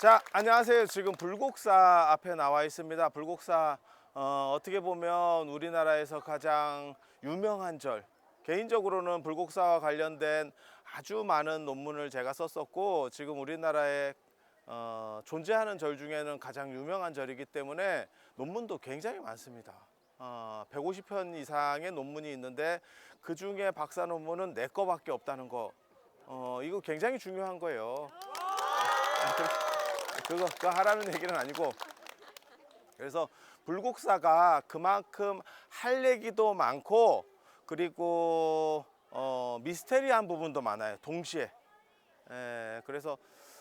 자, 안녕하세요. 지금 불국사 앞에 나와 있습니다. 불국사 어떻게 보면 우리나라에서 가장 유명한 절. 개인적으로는 불국사와 관련된 아주 많은 논문을 제가 썼었고, 지금 우리나라에 존재하는 절 중에는 가장 유명한 절이기 때문에 논문도 굉장히 많습니다. 150편 이상의 논문이 있는데 그 중에 박사 논문은 4거밖에 없다는 거. 이거 굉장히 중요한 거예요. 그거 하라는 얘기는 아니고, 그래서 불국사가 그만큼 할 얘기도 많고, 그리고 미스테리한 부분도 많아요, 동시에. 그래서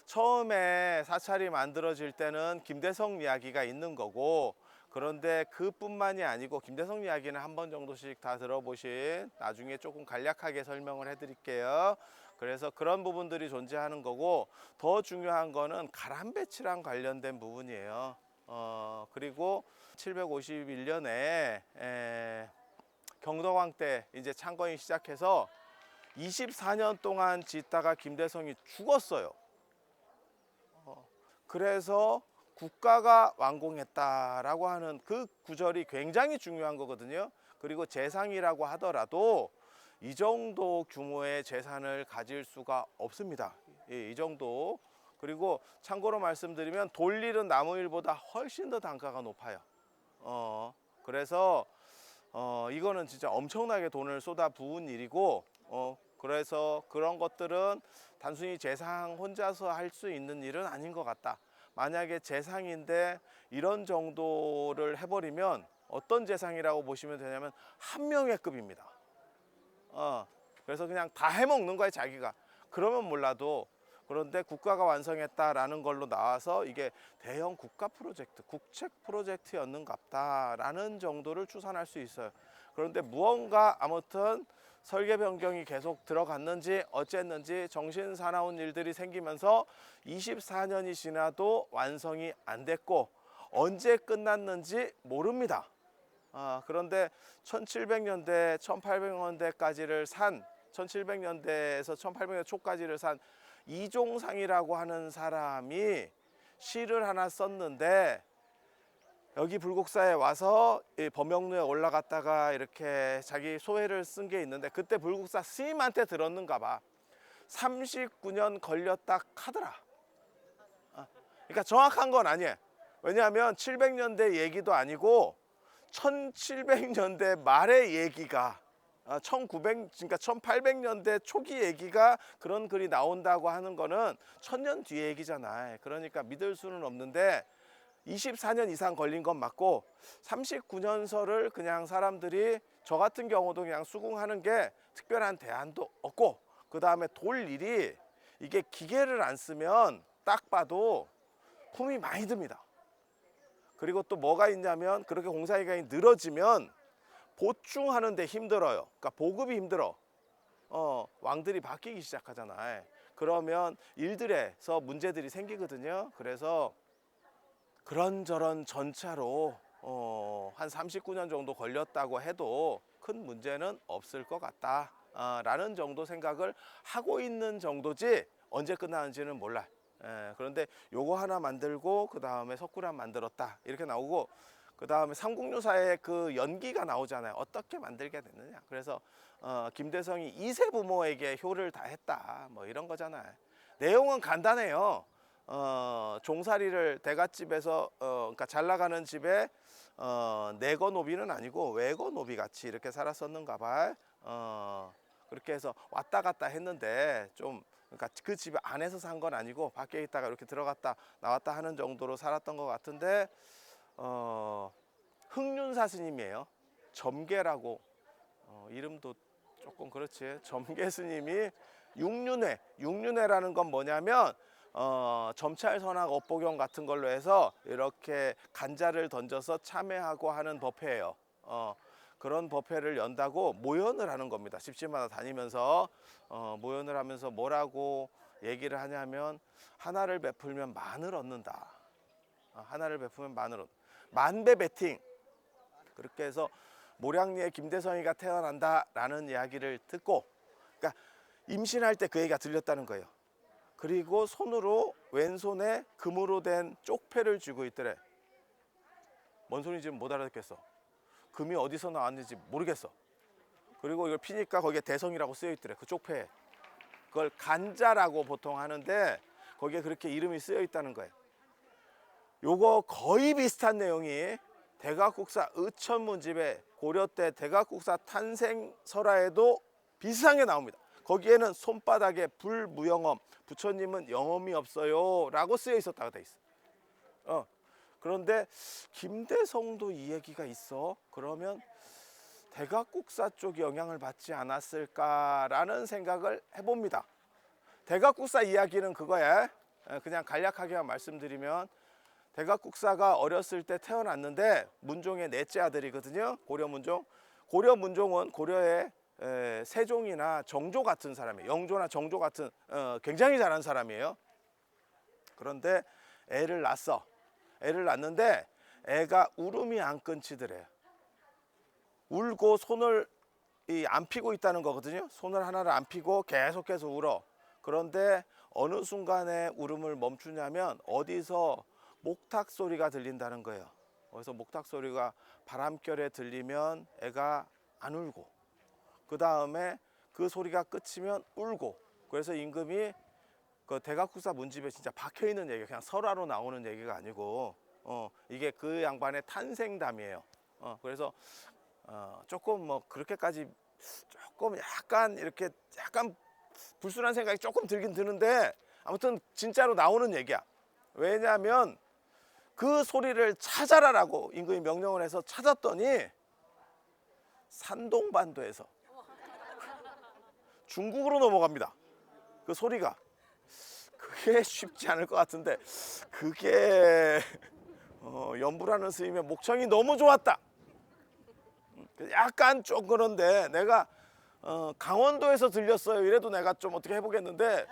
처음에 사찰이 만들어질 때는 김대성 이야기가 있는 거고, 그런데 그뿐만이 아니고 김대성 이야기는 한 번 정도씩 다 들어보신, 나중에 조금 간략하게 설명을 해드릴게요. 그래서 그런 부분들이 존재하는 거고, 더 중요한 거는 가람배치랑 관련된 부분이에요. 그리고 751년에 경덕왕 때 이제 창건이 시작해서 24년 동안 짓다가 김대성이 죽었어요. 그래서 국가가 완공했다라고 하는 그 구절이 굉장히 중요한 거거든요. 그리고 재상이라고 하더라도 이 정도 규모의 재산을 가질 수가 없습니다. 이 정도. 그리고 참고로 말씀드리면 돌일은 나무일보다 훨씬 더 단가가 높아요. 그래서 이거는 진짜 엄청나게 돈을 쏟아 부은 일이고, 그래서 그런 것들은 단순히 재상 혼자서 할 수 있는 일은 아닌 것 같다. 만약에 재상인데 이런 정도를 해버리면 어떤 재상이라고 보시면 되냐면 한 명의 급입니다. 그래서 그냥 다 해먹는 거예요, 자기가. 그러면 몰라도. 그런데 국가가 완성했다라는 걸로 나와서 이게 대형 국가 프로젝트, 국책 프로젝트였는갑다라는 정도를 추산할 수 있어요. 그런데 무언가 아무튼 설계 변경이 계속 들어갔는지 어쨌는지 정신사나운 일들이 생기면서 24년이 지나도 완성이 안 됐고, 언제 끝났는지 모릅니다. 그런데 1700년대, 1800년대까지를 산, 1700년대에서 1800년대 초까지를 산 이종상이라고 하는 사람이 시를 하나 썼는데, 여기 불국사에 와서 범영루에 올라갔다가 이렇게 자기 소회를 쓴 게 있는데, 그때 불국사 스님한테 들었는가 봐. 39년 걸렸다 카더라. 그러니까 정확한 건 아니에요. 왜냐하면 700년대 얘기도 아니고 1700년대 말의 얘기가, 그러니까 1800년대 초기 얘기가 그런 글이 나온다고 하는 거는 1000년 뒤의 얘기잖아요. 그러니까 믿을 수는 없는데 24년 이상 걸린 건 맞고, 39년서를 그냥 사람들이, 저 같은 경우도 그냥 수긍하는 게 특별한 대안도 없고, 그 다음에 돌 일이 이게 기계를 안 쓰면 딱 봐도 품이 많이 듭니다. 그리고 또 뭐가 있냐면, 그렇게 공사 기간이 늘어지면 보충하는 데 힘들어요. 그러니까 보급이 힘들어. 왕들이 바뀌기 시작하잖아요. 그러면 일들에서 문제들이 생기거든요. 그래서 그런저런 전차로 한 39년 정도 걸렸다고 해도 큰 문제는 없을 것 같다 라는 정도 생각을 하고 있는 정도지, 언제 끝나는지는 몰라요. 그런데 요거 하나 만들고 그 다음에 석굴암 만들었다 이렇게 나오고, 그 다음에 삼국유사에 그 연기가 나오잖아요. 어떻게 만들게 됐느냐. 그래서 김대성이 2세 부모에게 효를 다했다, 뭐 이런 거잖아요. 내용은 간단해요. 종살이를 대갓집에서 그러니까 잘 나가는 집에 내거노비는 아니고 외거노비 같이 이렇게 살았었는가 봐요. 그렇게 해서 왔다 갔다 했는데, 좀 그러니까 그 집 안에서 산 건 아니고 밖에 있다가 이렇게 들어갔다 나왔다 하는 정도로 살았던 것 같은데, 흥륜사 스님이에요. 점계라고, 이름도 조금 그렇지. 점계 스님이 육륜회라는 건 뭐냐면, 점찰 선악 업보경 같은 걸로 해서 이렇게 간자를 던져서 참회하고 하는 법회예요. 그런 법회를 연다고 모연을 하는 겁니다. 집집마다 다니면서 모연을 하면서 뭐라고 얘기를 하냐면, 하나를 베풀면 만을 얻는다. 하나를 베풀면 만을 얻는다. 만배 베팅. 그렇게 해서 모량리에 김대성이가 태어난다라는 이야기를 듣고, 그러니까 임신할 때 그 얘기가 들렸다는 거예요. 그리고 손으로 왼손에 금으로 된 쪽패를 쥐고 있더래. 뭔 소리인지 못 알아듣겠어. 금이 어디서 나왔는지 모르겠어. 그리고 이걸 피니까 거기에 대성이라고 쓰여 있더래. 그 쪽패에. 그걸 간자라고 보통 하는데 거기에 그렇게 이름이 쓰여 있다는 거예요. 요거 거의 비슷한 내용이 대각국사 의천문집에 고려 때 대각국사 탄생설화에도 비슷한 게 나옵니다. 거기에는 손바닥에 불무영엄, 부처님은 영엄이 없어요 라고 쓰여 있었다고 돼 있어. 그런데 김대성도 이 얘기가 있어. 그러면 대각국사 쪽이 영향을 받지 않았을까라는 생각을 해봅니다. 대각국사 이야기는 그거야. 그냥 간략하게만 말씀드리면 대각국사가 어렸을 때 태어났는데 문종의 넷째 아들이거든요. 고려문종. 고려문종은 고려의 세종이나 정조 같은 사람이에요. 영조나 정조 같은 굉장히 잘하는 사람이에요. 그런데 애를 낳았어. 애를 낳는데 애가 울음이 안 끊치더래요. 울고 손을 안 피고 있다는 거거든요. 손을 하나를 안 피고 계속해서 울어. 그런데 어느 순간에 울음을 멈추냐면 어디서 목탁 소리가 들린다는 거예요. 그래서 목탁 소리가 바람결에 들리면 애가 안 울고, 그 다음에 그 소리가 끝이면 울고. 그래서 임금이 그 대각국사 문집에 진짜 박혀 있는 얘기, 그냥 설화로 나오는 얘기가 아니고 이게 그 양반의 탄생담이에요. 그래서 조금 뭐 그렇게까지 조금 약간 이렇게 약간 불순한 생각이 조금 들긴 드는데 아무튼 진짜로 나오는 얘기야. 왜냐하면 그 소리를 찾아라라고 임금이 명령을 해서 찾았더니 산동반도에서 중국으로 넘어갑니다. 그 소리가. 그게 쉽지 않을 것 같은데 그게 연불하는 스님의 목청이 너무 좋았다. 약간 좀 그런데 내가 강원도에서 들렸어요 이래도 내가 좀 어떻게 해보겠는데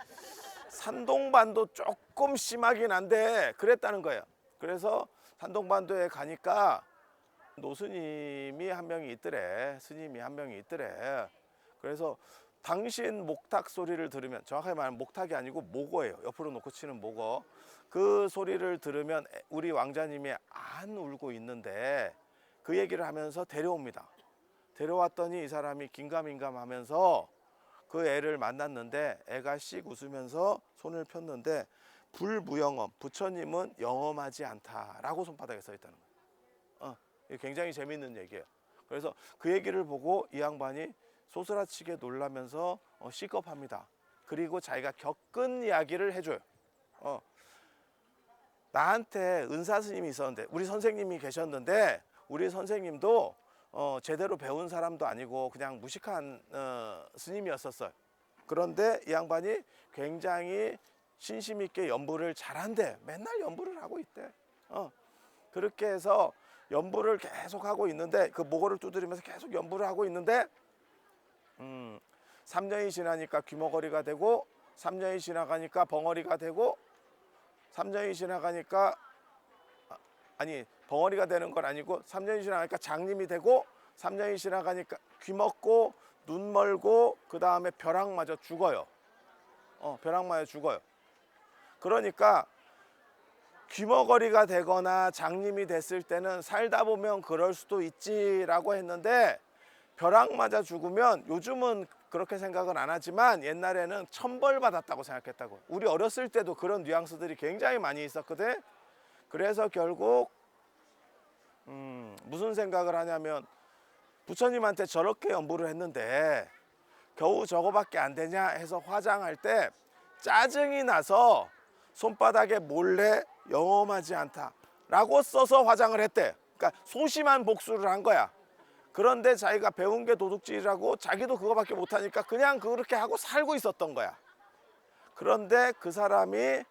산동반도 조금 심하긴 한데 그랬다는 거예요. 그래서 산동반도에 가니까 노스님이 한 명이 있더래. 스님이 한 명이 있더래. 그래서 당신 목탁 소리를 들으면, 정확하게 말하면 목탁이 아니고 모거예요. 옆으로 놓고 치는 모거. 그 소리를 들으면 우리 왕자님이 안 울고 있는데 그 얘기를 하면서 데려옵니다. 데려왔더니 이 사람이 긴가민가 하면서 그 애를 만났는데 애가 씩 웃으면서 손을 폈는데 불무영엄, 부처님은 영엄하지 않다라고 손바닥에 써 있다는 거예요. 굉장히 재밌는 얘기예요. 그래서 그 얘기를 보고 이 양반이 소스라치게 놀라면서 시겁합니다. 그리고 자기가 겪은 이야기를 해줘요. 나한테 은사 스님이 있었는데, 우리 선생님이 계셨는데 우리 선생님도 제대로 배운 사람도 아니고 그냥 무식한 스님이었었어요. 그런데 이 양반이 굉장히 신심 있게 연불을 잘한대. 맨날 연불을 하고 있대. 그렇게 해서 연불을 계속 하고 있는데 그 모고를 두드리면서 계속 연불을 하고 있는데 3년이 지나니까 귀머거리가 되고 3년이 지나가니까 벙어리가 되고 3년이 지나가니까 벙어리가 되는 건 아니고 3년이 지나가니까 장님이 되고 3년이 지나가니까 귀먹고 눈 멀고 그 다음에 벼락 맞아 죽어요. 벼락 맞아 죽어요. 그러니까 귀머거리가 되거나 장님이 됐을 때는 살다 보면 그럴 수도 있지라고 했는데 벼락 맞아 죽으면, 요즘은 그렇게 생각은 안 하지만 옛날에는 천벌 받았다고 생각했다고. 우리 어렸을 때도 그런 뉘앙스들이 굉장히 많이 있었거든. 그래서 결국 무슨 생각을 하냐면 부처님한테 저렇게 연불을 했는데 겨우 저거밖에 안 되냐 해서 화장할 때 짜증이 나서 손바닥에 몰래 영엄하지 않다 라고 써서 화장을 했대. 그러니까 소심한 복수를 한 거야. 그런데 자기가 배운 게 도둑질이라고 자기도 그거밖에 못하니까 그냥 그렇게 하고 살고 있었던 거야. 그런데 그 사람이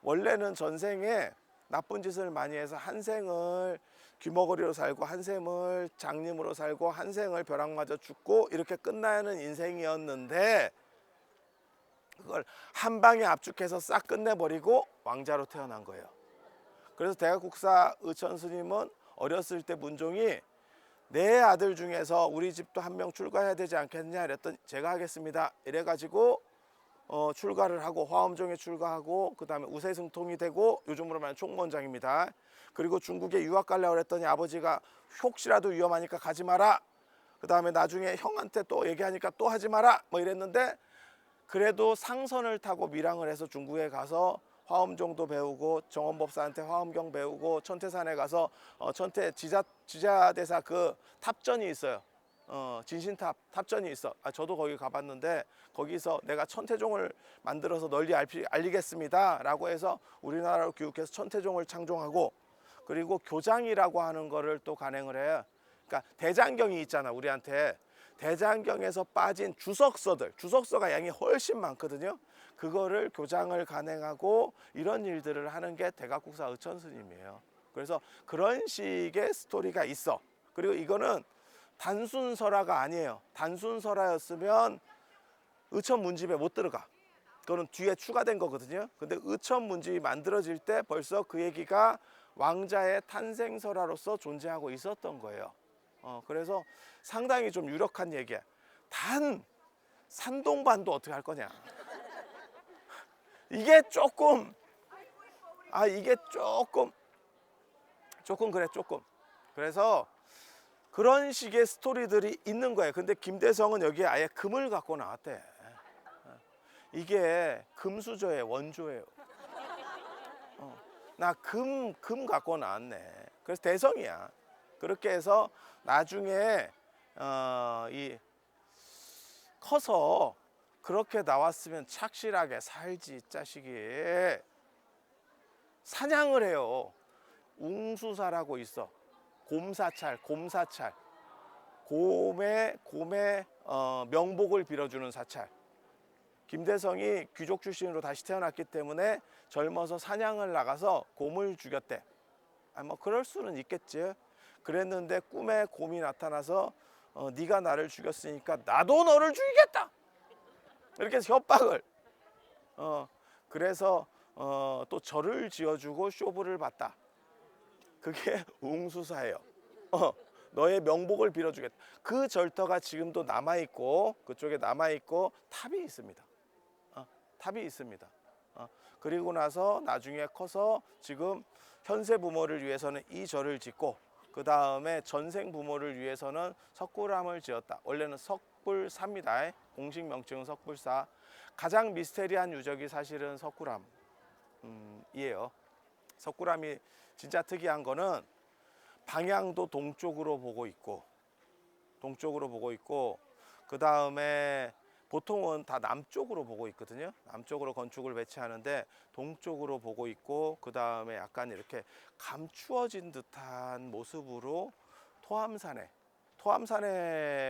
원래는 전생에 나쁜 짓을 많이 해서 한 생을 귀머거리로 살고 한 생을 장님으로 살고 한 생을 벼락 맞아 죽고 이렇게 끝나는 인생이었는데 그걸 한 방에 압축해서 싹 끝내버리고 왕자로 태어난 거예요. 그래서 대각국사 의천 스님은 어렸을 때 문종이 내 아들 중에서 우리 집도 한 명 출가해야 되지 않겠냐 이랬더니 제가 하겠습니다 이래가지고 출가를 하고 화엄종에 출가하고 그 다음에 우세승통이 되고 요즘으로 말하면 총무원장입니다. 그리고 중국에 유학 가려고 그랬더니 아버지가 혹시라도 위험하니까 가지 마라. 그 다음에 나중에 형한테 또 얘기하니까 또 하지 마라 뭐 이랬는데, 그래도 상선을 타고 밀항을 해서 중국에 가서 화엄종도 배우고 정원법사한테 화엄경 배우고 천태산에 가서 천태 지자대사 그 탑전이 있어요. 진신탑 탑전이 있어. 저도 거기 가봤는데 거기서 내가 천태종을 만들어서 널리 알리겠습니다 라고 해서 우리나라로 교육해서 천태종을 창종하고, 그리고 교장이라고 하는 거를 또 간행을 해요. 그러니까 대장경이 있잖아 우리한테. 대장경에서 빠진 주석서가 양이 훨씬 많거든요. 그거를 교장을 간행하고 이런 일들을 하는 게 대각국사 의천스님이에요. 그래서 그런 식의 스토리가 있어. 그리고 이거는 단순 설화가 아니에요. 단순 설화였으면 의천 문집에 못 들어가. 그거는 뒤에 추가된 거거든요. 근데 의천 문집이 만들어질 때 벌써 그 얘기가 왕자의 탄생 설화로서 존재하고 있었던 거예요. 그래서 상당히 좀 유력한 얘기야. 단 산동반도 어떻게 할 거냐. 이게 조금 그래 조금. 그래서 그런 식의 스토리들이 있는 거예요. 근데 김대성은 여기에 아예 금을 갖고 나왔대. 이게 금수저의 원조예요. 나 금 갖고 나왔네. 그래서 대성이야. 그렇게 해서 나중에 이 커서 그렇게 나왔으면 착실하게 살지 자식이. 사냥을 해요. 웅수사라고 있어. 곰사찰. 곰의 명복을 빌어주는 사찰. 김대성이 귀족 출신으로 다시 태어났기 때문에 젊어서 사냥을 나가서 곰을 죽였대. 뭐 그럴 수는 있겠지. 그랬는데 꿈에 곰이 나타나서 네가 나를 죽였으니까 나도 너를 죽이겠다. 이렇게 해서 협박을. 그래서 또 절을 지어주고 쇼부를 받다. 그게 웅수사예요. 너의 명복을 빌어주겠다. 그 절터가 지금도 남아있고 그쪽에 남아있고 탑이 있습니다. 탑이 있습니다. 그리고 나서 나중에 커서 지금 현세 부모를 위해서는 이 절을 짓고 그 다음에 전생 부모를 위해서는 석굴암을 지었다. 원래는 석불사입니다. 공식 명칭은 석불사. 가장 미스테리한 유적이 사실은 석굴암이에요. 석굴암이 진짜 특이한 거는 방향도 동쪽으로 보고 있고 그 다음에 보통은 다 남쪽으로 보고 있거든요. 남쪽으로 건축을 배치하는데 동쪽으로 보고 있고 그 다음에 약간 이렇게 감추어진 듯한 모습으로 토암산에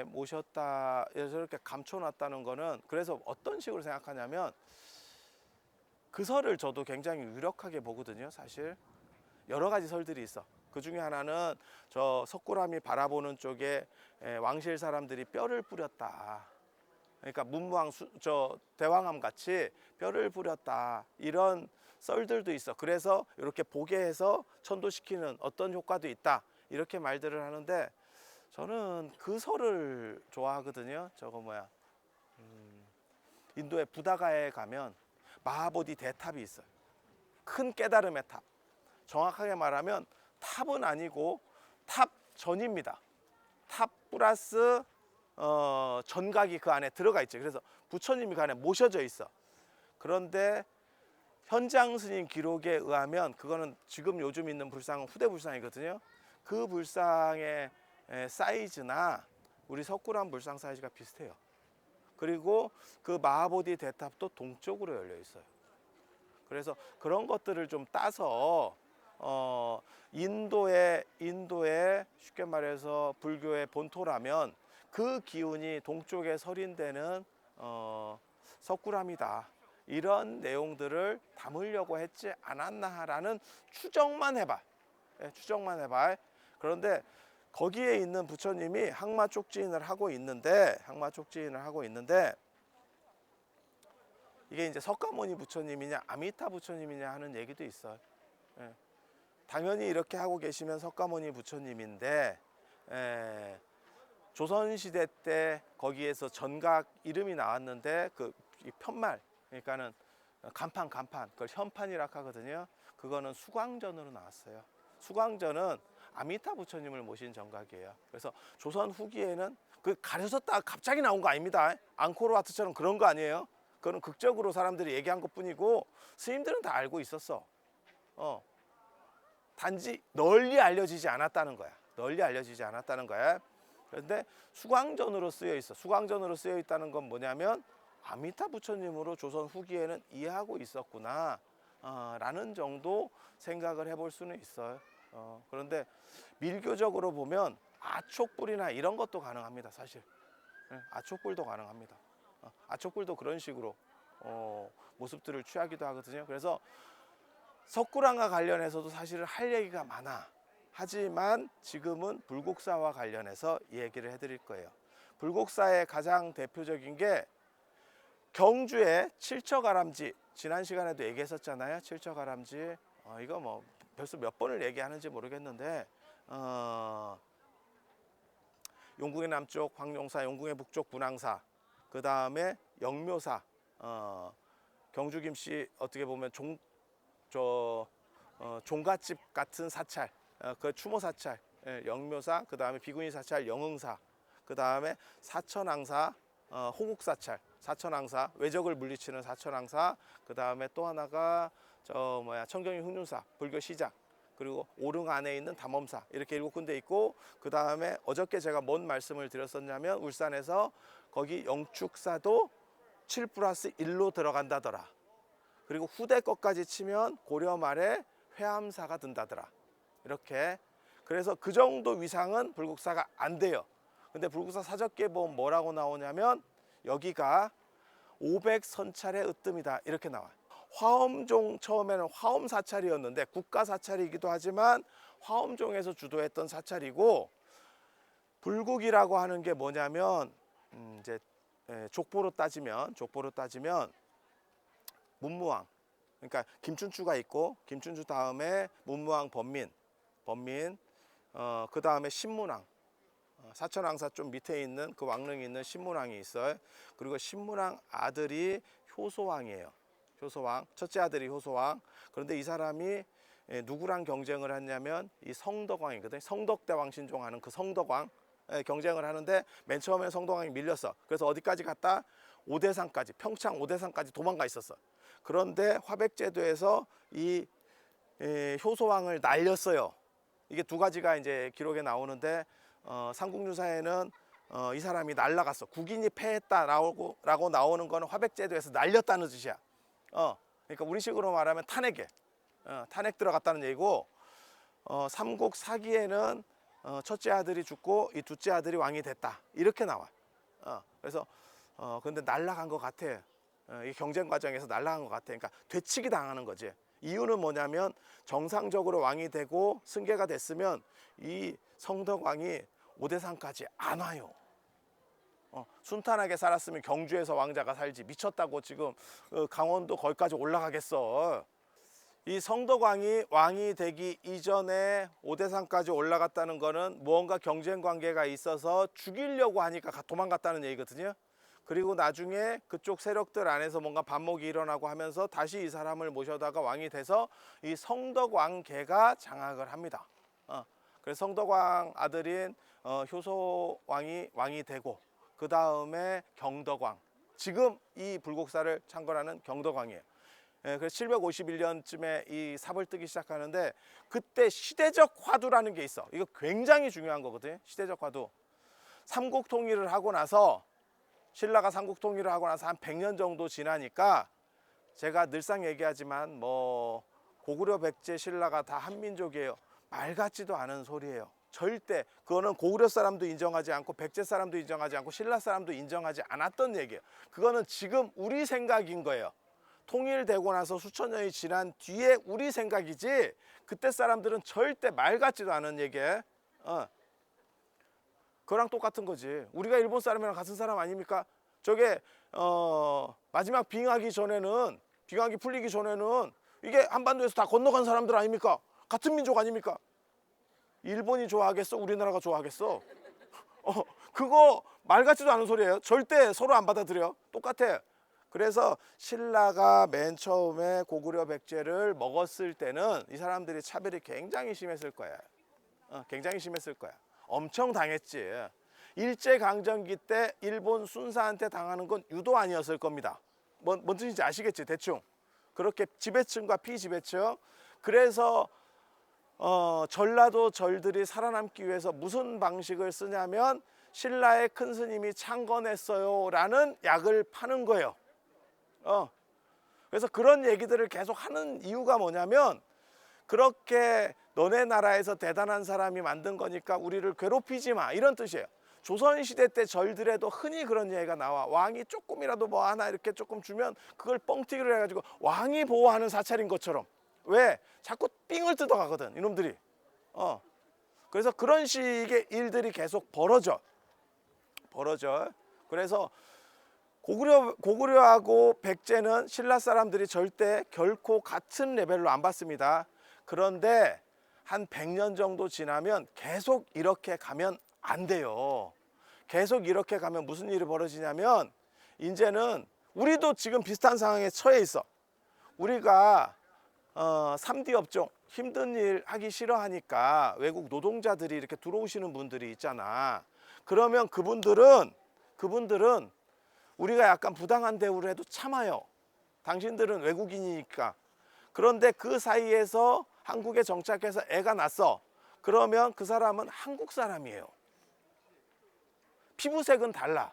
모셨다. 이렇게 감춰놨다는 거는, 그래서 어떤 식으로 생각하냐면 그 설을 저도 굉장히 유력하게 보거든요. 사실 여러 가지 설들이 있어. 그 중에 하나는 저 석굴암이 바라보는 쪽에 왕실 사람들이 뼈를 뿌렸다. 그러니까 문무왕 대왕암 같이 뼈를 뿌렸다. 이런 썰들도 있어. 그래서 이렇게 보게 해서 천도시키는 어떤 효과도 있다. 이렇게 말들을 하는데 저는 그 설을 좋아하거든요. 저거 뭐야? 인도의 부다가에 가면 마하보디 대탑이 있어요. 큰 깨달음의 탑. 정확하게 말하면 탑은 아니고 탑 전입니다. 탑 플러스 전각이 그 안에 들어가 있죠. 그래서 부처님이 그 안에 모셔져 있어. 그런데 현장 스님 기록에 의하면 그거는 지금 요즘 있는 불상은 후대 불상이거든요. 그 불상의 사이즈나 우리 석굴암 불상 사이즈가 비슷해요. 그리고 그 마하보디 대탑도 동쪽으로 열려 있어요. 그래서 그런 것들을 좀 따서 인도의 쉽게 말해서 불교의 본토라면 그 기운이 동쪽에 서린되는 석굴암이다. 이런 내용들을 담으려고 했지 않았나라는 추정만 해봐. 추정만 해봐. 그런데 거기에 있는 부처님이 항마 쪽지인을 하고 있는데 이게 이제 석가모니 부처님이냐 아미타 부처님이냐 하는 얘기도 있어요. 당연히 이렇게 하고 계시면 석가모니 부처님인데 조선시대 때 거기에서 전각 이름이 나왔는데 그 편말 그러니까는 간판 그걸 현판이라 하거든요. 그거는 수광전으로 나왔어요. 수광전은 아미타 부처님을 모신 정각이에요. 그래서 조선 후기에는 그 가려졌다 갑자기 나온 거 아닙니다. 앙코르와트처럼 그런 거 아니에요. 그거는 극적으로 사람들이 얘기한 것뿐이고 스님들은 다 알고 있었어. 단지 널리 알려지지 않았다는 거야. 널리 알려지지 않았다는 거야. 그런데 수광전으로 쓰여 있어. 수광전으로 쓰여 있다는 건 뭐냐면 아미타 부처님으로 조선 후기에는 이해하고 있었구나 라는 정도 생각을 해볼 수는 있어요. 그런데 밀교적으로 보면 아촉불이나 이런 것도 가능합니다. 사실 아촉불도 가능합니다. 아촉불도 그런 식으로 모습들을 취하기도 하거든요. 그래서 석굴암과 관련해서도 사실은 할 얘기가 많아. 하지만 지금은 불국사와 관련해서 얘기를 해드릴 거예요. 불국사의 가장 대표적인 게 경주의 칠처가람지, 지난 시간에도 얘기했었잖아요. 칠처가람지 이거 뭐 벌써 몇 번을 얘기하는지 모르겠는데 용궁의 남쪽 황룡사, 용궁의 북쪽 분황사, 그 다음에 영묘사, 경주 김씨 어떻게 보면 종갓집 같은 사찰, 그 추모 사찰, 영묘사, 그 다음에 비구니 사찰, 영흥사, 그 다음에 사천왕사, 호국 사찰, 사천왕사, 외적을 물리치는 사천왕사, 그 다음에 또 하나가 청경리 흑륜사, 불교 시작, 그리고 오릉 안에 있는 담엄사, 이렇게 7군데 있고, 그 다음에 어저께 제가 뭔 말씀을 드렸었냐면 울산에서 거기 영축사도 7+1로 들어간다더라. 그리고 후대 것까지 치면 고려 말에 회암사가 든다더라. 이렇게. 그래서 그 정도 위상은 불국사가 안 돼요. 근데 불국사 사적기에 보면 뭐라고 나오냐면 여기가 500선찰의 으뜸이다 이렇게 나와요. 화엄종 처음에는 화엄 사찰이었는데 국가 사찰이기도 하지만 화엄종에서 주도했던 사찰이고, 불국이라고 하는 게 뭐냐면 이제 족보로 따지면 문무왕, 그러니까 김춘추가 있고 김춘추 다음에 문무왕 범민, 그 다음에 신문왕, 사천왕사 좀 밑에 있는 그 왕릉이 있는 신문왕이 있어요. 그리고 신문왕 아들이 효소왕이에요. 효소왕, 첫째 아들이 효소왕. 그런데 이 사람이 누구랑 경쟁을 했냐면 이 성덕왕이거든요. 성덕대왕 신종하는 그 성덕왕 경쟁을 하는데 맨 처음에 성덕왕이 밀렸어. 그래서 어디까지 갔다? 오대산까지, 평창 오대산까지 도망가 있었어. 그런데 화백제도에서 이 효소왕을 날렸어요. 이게 두 가지가 이제 기록에 나오는데 삼국유사에는 이 사람이 날라갔어. 국인이 패했다라고 나오는 거는 화백제도에서 날렸다는 뜻이야. 그러니까 우리식으로 말하면 탄핵에 탄핵 들어갔다는 얘기고, 삼국 사기에는 첫째 아들이 죽고 이 둘째 아들이 왕이 됐다 이렇게 나와. 그래서 근데 날라간 것 같아. 이 경쟁 과정에서 날라간 것 같아. 그러니까 되치기 당하는 거지. 이유는 뭐냐면 정상적으로 왕이 되고 승계가 됐으면 이 성덕왕이 오대산까지 안 와요. 순탄하게 살았으면 경주에서 왕자가 살지, 미쳤다고 지금 강원도 거기까지 올라가겠어. 이 성덕왕이 왕이 되기 이전에 오대산까지 올라갔다는 거는 무언가 경쟁 관계가 있어서 죽이려고 하니까 도망갔다는 얘기거든요. 그리고 나중에 그쪽 세력들 안에서 뭔가 반목이 일어나고 하면서 다시 이 사람을 모셔다가 왕이 돼서 이 성덕왕계가 장악을 합니다. 그래서 성덕왕 아들인 효소왕이 왕이 되고, 그 다음에 경덕왕, 지금 이 불국사를 창건하는 경덕왕이에요. 그래서 751년쯤에 이 삽을 뜨기 시작하는데, 그때 시대적 화두라는 게 있어. 이거 굉장히 중요한 거거든요. 시대적 화두. 삼국 통일을 하고 나서, 신라가 삼국 통일을 하고 나서 한 100년 정도 지나니까, 제가 늘상 얘기하지만 뭐 고구려 백제 신라가 다 한민족이에요. 말 같지도 않은 소리예요. 절대. 그거는 고구려 사람도 인정하지 않고 백제 사람도 인정하지 않고 신라 사람도 인정하지 않았던 얘기예요. 그거는 지금 우리 생각인 거예요. 통일되고 나서 수천 년이 지난 뒤에 우리 생각이지, 그때 사람들은 절대 말 같지도 않은 얘기예요. 그거랑 똑같은 거지. 우리가 일본 사람이랑 같은 사람 아닙니까? 저게 마지막 빙하기 풀리기 전에는 이게 한반도에서 다 건너간 사람들 아닙니까? 같은 민족 아닙니까? 일본이 좋아하겠어? 우리나라가 좋아하겠어? 그거 말 같지도 않은 소리예요. 절대 서로 안 받아들여. 똑같아. 그래서 신라가 맨 처음에 고구려 백제를 먹었을 때는 이 사람들이 차별이 굉장히 심했을 거야. 굉장히 심했을 거야. 엄청 당했지. 일제강점기 때 일본 순사한테 당하는 건 유도 아니었을 겁니다. 뭔 뜻인지 아시겠지? 대충. 그렇게 지배층과 피지배층. 그래서 전라도 절들이 살아남기 위해서 무슨 방식을 쓰냐면 신라의 큰 스님이 창건했어요 라는 약을 파는 거예요. 그래서 그런 얘기들을 계속 하는 이유가 뭐냐면 그렇게 너네 나라에서 대단한 사람이 만든 거니까 우리를 괴롭히지 마 이런 뜻이에요. 조선시대 때 절들에도 흔히 그런 얘기가 나와. 왕이 조금이라도 뭐 하나 이렇게 조금 주면 그걸 뻥튀기를 해가지고 왕이 보호하는 사찰인 것처럼. 왜? 자꾸 삥을 뜯어가거든 이놈들이. 그래서 그런 식의 일들이 계속 벌어져. 그래서 고구려하고 백제는 신라 사람들이 절대 결코 같은 레벨로 안 봤습니다. 그런데 한 100년 정도 지나면 계속 이렇게 가면 안 돼요. 계속 이렇게 가면 무슨 일이 벌어지냐면 이제는 우리도 지금 비슷한 상황에 처해 있어. 우리가 3D 업종 힘든 일 하기 싫어하니까 외국 노동자들이 이렇게 들어오시는 분들이 있잖아. 그러면 그분들은 우리가 약간 부당한 대우를 해도 참아요. 당신들은 외국인이니까. 그런데 그 사이에서 한국에 정착해서 애가 났어. 그러면 그 사람은 한국 사람이에요. 피부색은 달라.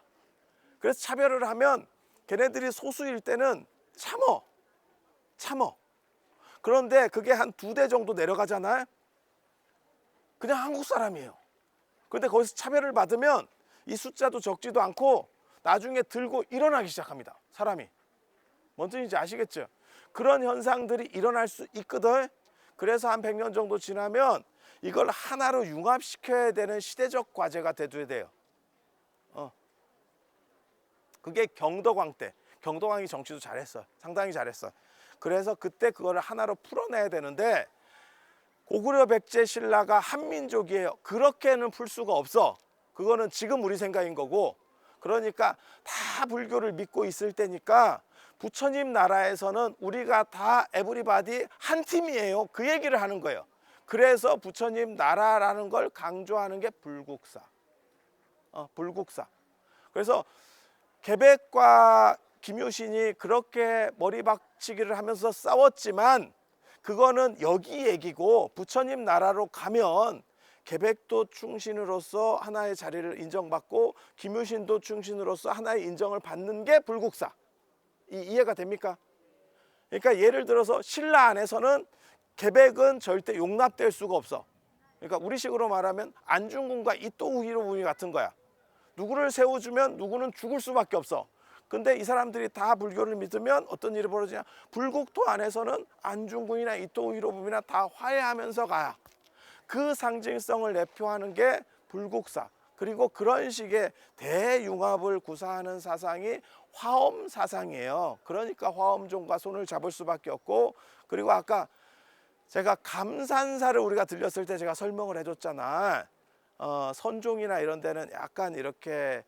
그래서 차별을 하면 걔네들이 소수일 때는 참어. 그런데 그게 한 2대 정도 내려가잖아요. 그냥 한국 사람이에요. 그런데 거기서 차별을 받으면 이 숫자도 적지도 않고 나중에 들고 일어나기 시작합니다. 사람이. 뭔 뜻인지 아시겠죠? 그런 현상들이 일어날 수 있거든. 그래서 한 100년 정도 지나면 이걸 하나로 융합시켜야 되는 시대적 과제가 돼줘야 돼요. 그게 경덕왕 때. 경덕왕이 정치도 잘했어. 상당히 잘했어. 그래서 그때 그거를 하나로 풀어내야 되는데 고구려 백제 신라가 한민족이에요. 그렇게는 풀 수가 없어. 그거는 지금 우리 생각인 거고. 그러니까 다 불교를 믿고 있을 때니까 부처님 나라에서는 우리가 다 에브리바디 한 팀이에요. 그 얘기를 하는 거예요. 그래서 부처님 나라라는 걸 강조하는 게 불국사. 불국사. 그래서 계백과 김효신이 그렇게 머리박치기를 하면서 싸웠지만 그거는 여기 얘기고 부처님 나라로 가면 계백도 충신으로서 하나의 자리를 인정받고 김효신도 충신으로서 하나의 인정을 받는 게 불국사. 이해가 됩니까? 그러니까 예를 들어서 신라 안에서는 계백은 절대 용납될 수가 없어. 그러니까 우리식으로 말하면 안중근과 이토우히로부미 같은 거야. 누구를 세워주면 누구는 죽을 수밖에 없어. 근데 이 사람들이 다 불교를 믿으면 어떤 일이 벌어지냐. 불국토 안에서는 안중근이나 이토우히로부미나 다 화해하면서 가야. 그 상징성을 내포하는 게 불국사. 그리고 그런 식의 대융합을 구사하는 사상이 화엄 사상이에요. 그러니까 화엄종과 손을 잡을 수밖에 없고, 그리고 아까 제가 감산사를 우리가 들렸을 때 제가 설명을 해줬잖아. 선종이나 이런 데는 약간 이렇게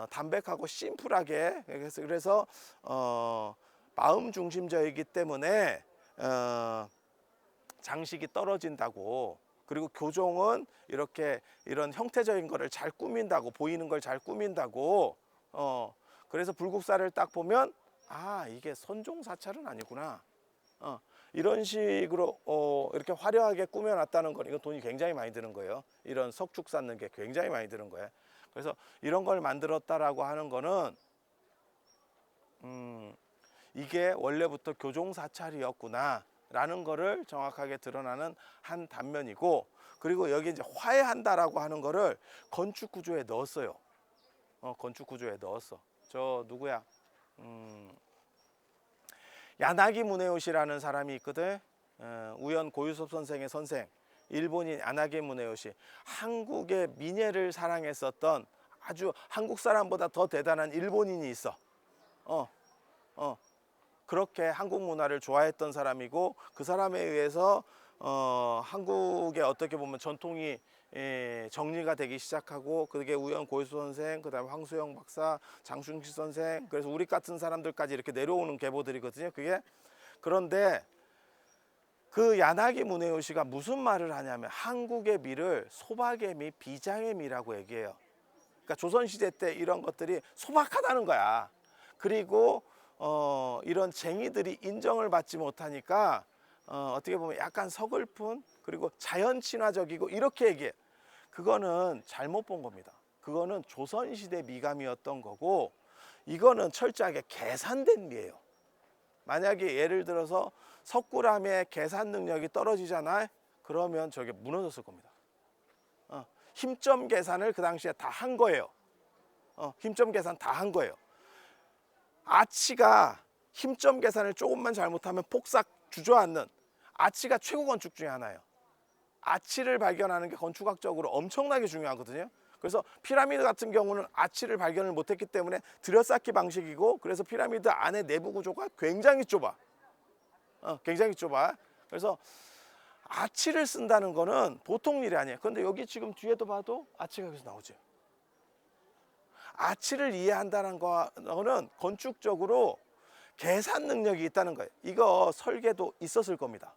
담백하고 심플하게, 그래서 마음 중심적이기 때문에 장식이 떨어진다고. 그리고 교종은 이렇게 이런 형태적인 거를 잘 꾸민다고, 보이는 걸 잘 꾸민다고. 그래서 불국사를 딱 보면 이게 선종 사찰은 아니구나. 이런 식으로 이렇게 화려하게 꾸며놨다는 건 이건 돈이 굉장히 많이 드는 거예요. 이런 석축 쌓는 게 굉장히 많이 드는 거예요. 그래서 이런 걸 만들었다라고 하는 거는 이게 원래부터 교종 사찰이었구나 라는 거를 정확하게 드러나는 한 단면이고, 그리고 여기 이제 화해한다라고 하는 거를 건축 구조에 넣었어요. 건축 구조에 넣었어. 저 누구야? 야나기 무네요시라는 사람이 있거든. 우연 고유섭 선생의 선생, 일본인 야나기 무네요시. 한국의 민예를 사랑했었던 아주 한국 사람보다 더 대단한 일본인이 있어. 그렇게 한국 문화를 좋아했던 사람이고, 그 사람에 의해서 한국의 어떻게 보면 전통이 정리가 되기 시작하고 그게 우연 고유수 선생, 그다음에 황수영 박사, 장충식 선생, 그래서 우리 같은 사람들까지 이렇게 내려오는 계보들이거든요. 그게 그런데 그 야나기 문헤요시가 무슨 말을 하냐면 한국의 미를 소박의 미, 비장의 미라고 얘기해요. 그러니까 조선시대 때 이런 것들이 소박하다는 거야. 그리고 이런 쟁이들이 인정을 받지 못하니까 어떻게 보면 약간 서글픈, 그리고 자연 친화적이고 이렇게 얘기해. 그거는 잘못 본 겁니다. 그거는 조선시대 미감이었던 거고, 이거는 철저하게 계산된 미예요. 만약에 예를 들어서 석굴암의 계산 능력이 떨어지잖아요. 그러면 저게 무너졌을 겁니다. 힘점 계산을 그 당시에 다 한 거예요. 힘점 계산 다 한 거예요. 아치가 힘점 계산을 조금만 잘못하면 폭삭 주저앉는, 아치가 최고 건축 중에 하나예요. 아치를 발견하는 게 건축학적으로 엄청나게 중요하거든요. 그래서 피라미드 같은 경우는 아치를 발견을 못했기 때문에 들여쌓기 방식이고, 그래서 피라미드 안에 내부 구조가 굉장히 좁아. 굉장히 좁아. 그래서 아치를 쓴다는 거는 보통 일이 아니에요. 그런데 여기 지금 뒤에도 봐도 아치가 여기서 나오죠. 아치를 이해한다는 거는 건축적으로 계산 능력이 있다는 거예요. 이거 설계도 있었을 겁니다.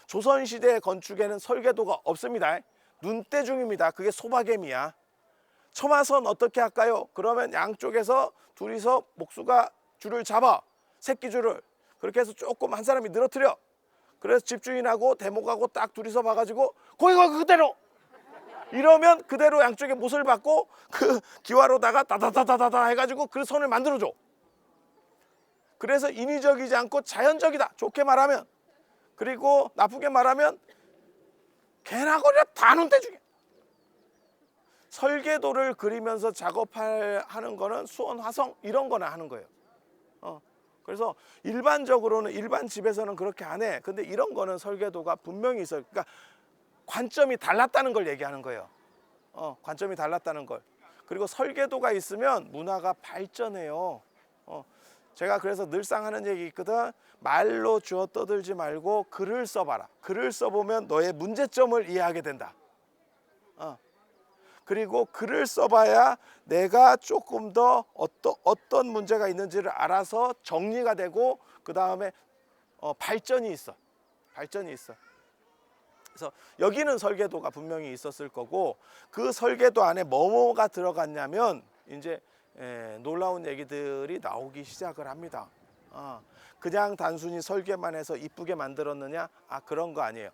조선시대 건축에는 설계도가 없습니다. 눈대중입니다. 그게 소박의 미야. 처마선 어떻게 할까요? 그러면 양쪽에서 둘이서 목수가 줄을 잡아, 새끼줄을. 그렇게 해서 조금 한 사람이 늘어뜨려. 그래서 집주인하고 대목하고 딱 둘이서 봐가지고 거기 그대로, 이러면 그대로 양쪽에 못을 받고 그 기와로다가 다다다다다 해가지고 그 선을 만들어줘. 그래서 인위적이지 않고 자연적이다, 좋게 말하면. 그리고 나쁘게 말하면 개나거리나 다 눈대중이야. 설계도를 그리면서 작업하는 거는 수원, 화성 이런 거나 하는 거예요. 그래서 일반적으로는 일반 집에서는 그렇게 안 해. 근데 이런 거는 설계도가 분명히 있어요. 그러니까 관점이 달랐다는 걸 얘기하는 거예요. 관점이 달랐다는 걸. 그리고 설계도가 있으면 문화가 발전해요. 제가 그래서 늘상 하는 얘기 있거든. 말로 주워 떠들지 말고 글을 써봐라. 글을 써보면 너의 문제점을 이해하게 된다. 그리고 글을 써봐야 내가 조금 더 어떤 문제가 있는지를 알아서 정리가 되고, 그 다음에 발전이 있어. 발전이 있어. 그래서 여기는 설계도가 분명히 있었을 거고, 그 설계도 안에 뭐가 들어갔냐면 이제 놀라운 얘기들이 나오기 시작을 합니다. 그냥 단순히 설계만 해서 이쁘게 만들었느냐? 그런 거 아니에요.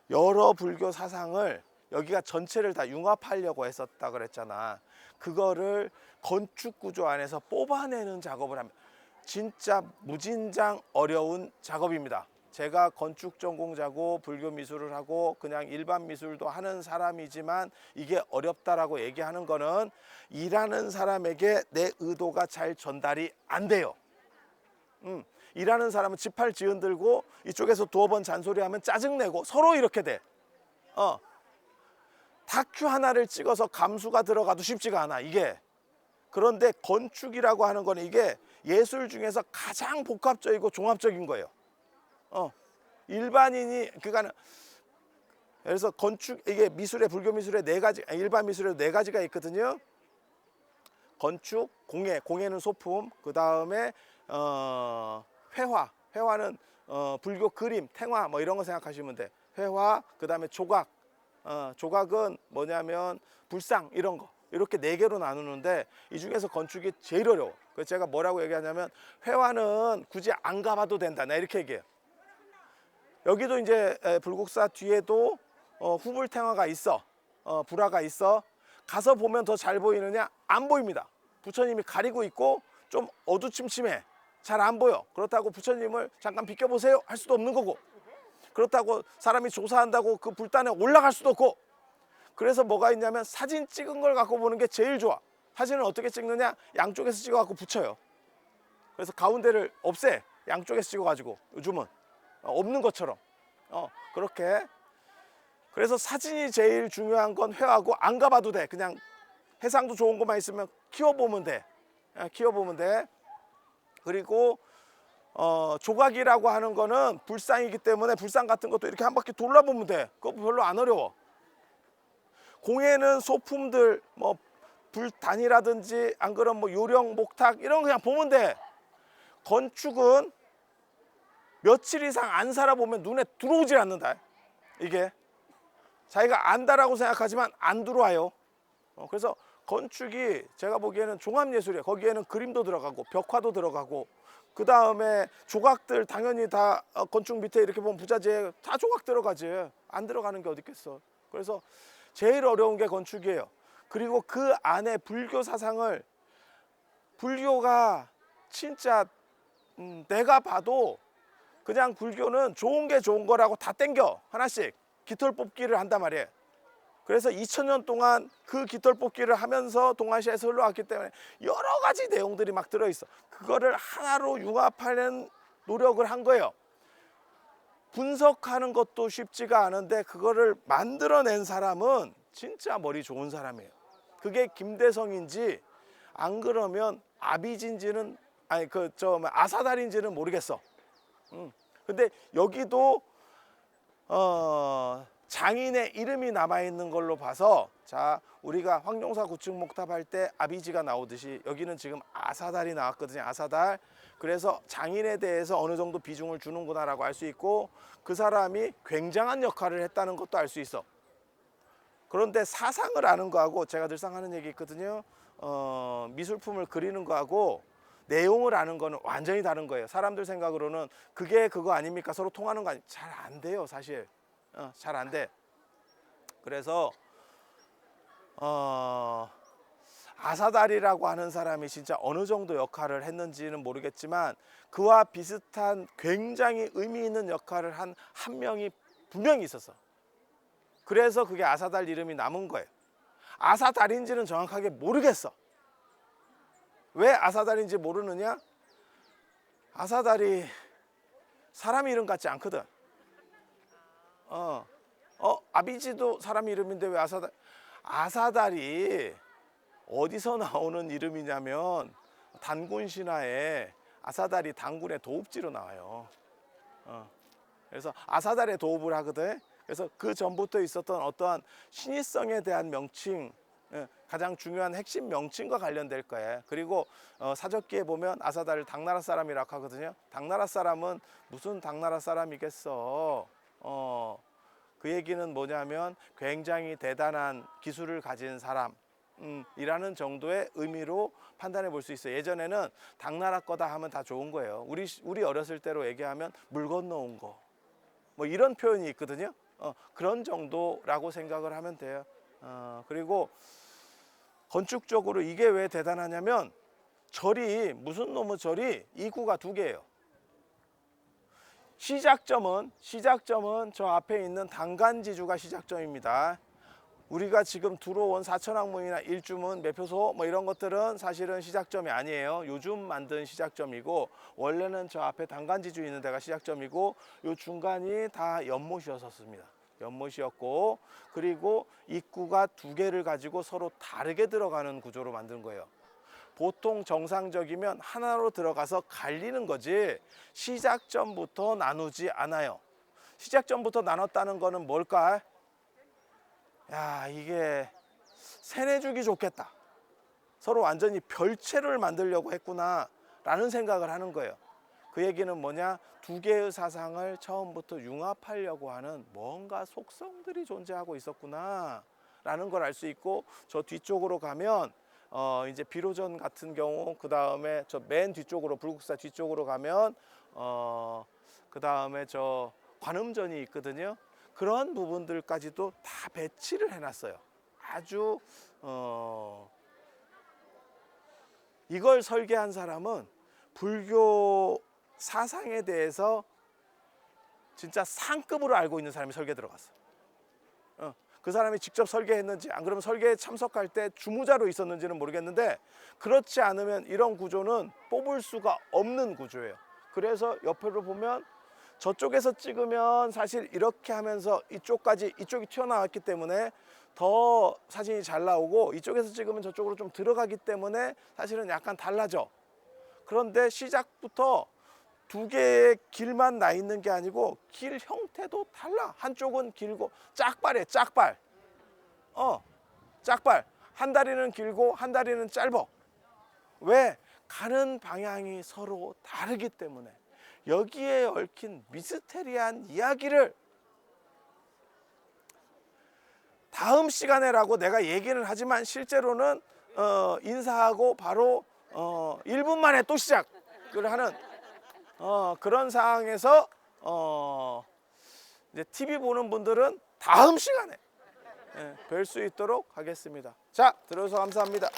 여러 불교 사상을 여기가 전체를 다 융합하려고 했었다 그랬잖아. 그거를 건축 구조 안에서 뽑아내는 작업을 합니다. 진짜 무진장 어려운 작업입니다. 제가 건축 전공자고 불교 미술을 하고 그냥 일반 미술도 하는 사람이지만 이게 어렵다라고 얘기하는 거는 일하는 사람에게 내 의도가 잘 전달이 안 돼요. 일하는 사람은 지팔 지은들고 이쪽에서 두어 번 잔소리하면 짜증내고 서로 이렇게 돼. 다큐 하나를 찍어서 감수가 들어가도 쉽지가 않아 이게. 그런데 건축이라고 하는 거는 이게 예술 중에서 가장 복합적이고 종합적인 거예요. 일반인이 그러니까 그래서 건축, 이게 미술의 불교 미술의 네 가지, 일반 미술의 네 가지가 있거든요. 건축, 공예는 소품, 그 다음에 회화는 불교 그림, 탱화 뭐 이런 거 생각하시면 돼. 회화, 그 다음에 조각, 조각은 뭐냐면 불상 이런 거. 이렇게 네 개로 나누는데 이 중에서 건축이 제일 어려워. 그래서 제가 뭐라고 얘기하냐면 회화는 굳이 안 가봐도 된다. 나 이렇게 얘기해요. 여기도 이제 불국사 뒤에도 후불탱화가 있어. 불화가 있어. 가서 보면 더 잘 보이느냐? 안 보입니다. 부처님이 가리고 있고 좀 어두침침해. 잘 안 보여. 그렇다고 부처님을 잠깐 비켜보세요 할 수도 없는 거고, 그렇다고 사람이 조사한다고 그 불단에 올라갈 수도 없고. 그래서 뭐가 있냐면 사진 찍은 걸 갖고 보는 게 제일 좋아. 사진을 어떻게 찍느냐? 양쪽에서 찍어 갖고 붙여요. 그래서 가운데를 없애. 양쪽에서 찍어 가지고 요즘은 없는 것처럼 그렇게. 그래서 사진이 제일 중요한 건 회화고, 안 가봐도 돼. 그냥 해상도 좋은 것만 있으면 키워보면 돼. 키워보면 돼. 그리고 조각이라고 하는 거는 불상이기 때문에 불상 같은 것도 이렇게 한 바퀴 돌아보면 돼. 그거 별로 안 어려워. 공예는 소품들 뭐 불단이라든지 안 그러면 뭐 요령 목탁 이런 거 그냥 보면 돼. 건축은 며칠 이상 안 살아보면 눈에 들어오질 않는다. 이게 자기가 안다라고 생각하지만 안 들어와요. 그래서 건축이 제가 보기에는 종합예술이에요. 거기에는 그림도 들어가고 벽화도 들어가고 그 다음에 조각들 당연히 다 건축 밑에 이렇게 보면 부자재 다 조각 들어가지. 안 들어가는 게 어디 있겠어. 그래서 제일 어려운 게 건축이에요. 그리고 그 안에 불교 사상을 불교가 진짜 내가 봐도 그냥 불교는 좋은 게 좋은 거라고 다 땡겨 하나씩 깃털 뽑기를 한단 말이에요. 그래서 2000년 동안 그 깃털 뽑기를 하면서 동아시아에서 흘러왔기 때문에 여러 가지 내용들이 막 들어있어. 그거를 하나로 융합하는 노력을 한 거예요. 분석하는 것도 쉽지가 않은데 그거를 만들어낸 사람은 진짜 머리 좋은 사람이에요. 그게 김대성인지 안 그러면 아비진지는 아니 아사달인지는 모르겠어. 근데 여기도 장인의 이름이 남아있는 걸로 봐서 자 우리가 황룡사 구층 목탑 할 때 아비지가 나오듯이 여기는 지금 아사달이 나왔거든요. 아사달. 그래서 장인에 대해서 어느 정도 비중을 주는구나 라고 알 수 있고 그 사람이 굉장한 역할을 했다는 것도 알 수 있어. 그런데 사상을 아는 거하고 제가 늘상 하는 얘기 있거든요. 미술품을 그리는 거하고 내용을 아는 거는 완전히 다른 거예요. 사람들 생각으로는 그게 그거 아닙니까? 서로 통하는 거 아닙니까? 잘 안 돼요 사실. 잘 안 돼. 그래서 아사달이라고 하는 사람이 진짜 어느 정도 역할을 했는지는 모르겠지만 그와 비슷한 굉장히 의미 있는 역할을 한 명이 분명히 있었어. 그래서 그게 아사달 이름이 남은 거예요. 아사달인지는 정확하게 모르겠어. 왜 아사달인지 모르느냐? 아사달이 사람 이름 같지 않거든. 아비지도 사람 이름인데 왜 아사달? 아사달이 어디서 나오는 이름이냐면 단군 신화에 아사달이 단군의 도읍지로 나와요. 그래서 아사달의 도읍을 하거든. 그래서 그 전부터 있었던 어떠한 신의성에 대한 명칭, 가장 중요한 핵심 명칭과 관련될 거예요. 그리고 사적기에 보면 아사달을 당나라 사람이라고 하거든요. 당나라 사람은 무슨 당나라 사람이겠어. 그 얘기는 뭐냐면 굉장히 대단한 기술을 가진 사람 이라는 정도의 의미로 판단해 볼 수 있어요. 예전에는 당나라 거다 하면 다 좋은 거예요. 우리 어렸을 때로 얘기하면 물 건너온 거 뭐 이런 표현이 있거든요. 그런 정도라고 생각을 하면 돼요. 그리고 건축적으로 이게 왜 대단하냐면 절이 무슨 놈의 절이 입구가 두 개예요. 시작점은 저 앞에 있는 당간지주가 시작점입니다. 우리가 지금 들어온 사천왕문이나 일주문, 매표소 뭐 이런 것들은 사실은 시작점이 아니에요. 요즘 만든 시작점이고 원래는 저 앞에 당간지주 있는 데가 시작점이고 요 중간이 다 연못이었습니다. 연못이었고 그리고 입구가 두 개를 가지고 서로 다르게 들어가는 구조로 만든 거예요. 보통 정상적이면 하나로 들어가서 갈리는 거지 시작점부터 나누지 않아요. 시작점부터 나눴다는 거는 뭘까? 야, 이게 세뇌주기 좋겠다. 서로 완전히 별채를 만들려고 했구나 라는 생각을 하는 거예요. 그 얘기는 뭐냐? 두 개의 사상을 처음부터 융합하려고 하는 뭔가 속성들이 존재하고 있었구나 라는 걸 알 수 있고 저 뒤쪽으로 가면 이제 비로전 같은 경우 그 다음에 저 맨 뒤쪽으로 불국사 뒤쪽으로 가면 그 다음에 저 관음전이 있거든요. 그런 부분들까지도 다 배치를 해놨어요. 아주 이걸 설계한 사람은 불교 사상에 대해서 진짜 상급으로 알고 있는 사람이 설계 들어갔어. 그 사람이 직접 설계했는지 안 그러면 설계에 참석할 때 주무자로 있었는지는 모르겠는데 그렇지 않으면 이런 구조는 뽑을 수가 없는 구조예요. 그래서 옆으로 보면 저쪽에서 찍으면 사실 이렇게 하면서 이쪽이 튀어나왔기 때문에 더 사진이 잘 나오고 이쪽에서 찍으면 저쪽으로 좀 들어가기 때문에 사실은 약간 달라져. 그런데 시작부터 두 개의 길만 나 있는 게 아니고 길 형태도 달라. 한쪽은 길고 짝발이에요. 짝발. 짝발. 한 다리는 길고 한 다리는 짧어. 왜? 가는 방향이 서로 다르기 때문에. 여기에 얽힌 미스테리한 이야기를 다음 시간에라고 내가 얘기는 하지만 실제로는 인사하고 바로 1분 만에 또 시작을 하는 그런 상황에서 이제 TV 보는 분들은 다음 시간에 뵐 수 있도록 하겠습니다. 자, 들어주셔서 감사합니다.